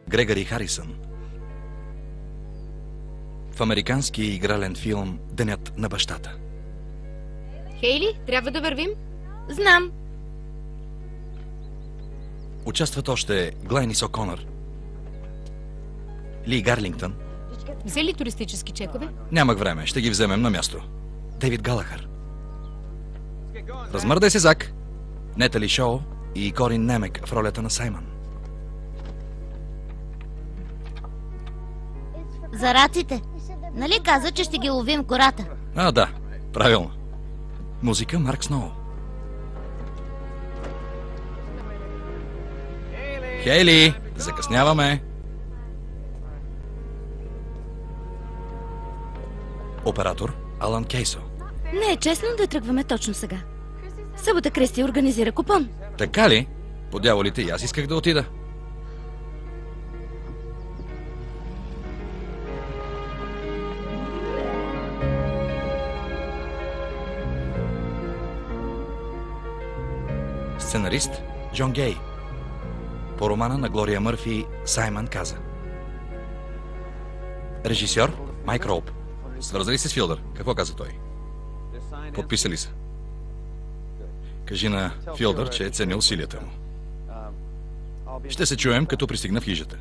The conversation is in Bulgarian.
Грегори Харисън. В американски игрален филм "Денят на бащата". Хейли, трябва да вървим? Знам. Участват още Глайнис О'Конър, Ли Гарлингтън. Взе ли туристически чекове? Нямах време, ще ги вземем на място. Дейвид Галахър. Размърдай се, Зак. Нетали Шоу и Корин Немек в ролята на Саймън. За раците. Нали каза, че ще ги ловим в гората? А, да, правилно. Музика Марк Сноу. Хейли, закъсняваме. Оператор Алан Кейсо. Не е честно да тръгваме точно сега. Събота Кристи организира купон. Така ли? По дяволите и аз исках да отида. Сценарист Джон Гей. По романа на Глория Мърфи "Саймън каза". Режисьор Майк Роуп. Свързали се с Филдър? Какво каза той? Подписали се. Кажи на Филдър, че е ценя усилията му. Ще се чуем, като пристигна в хижата.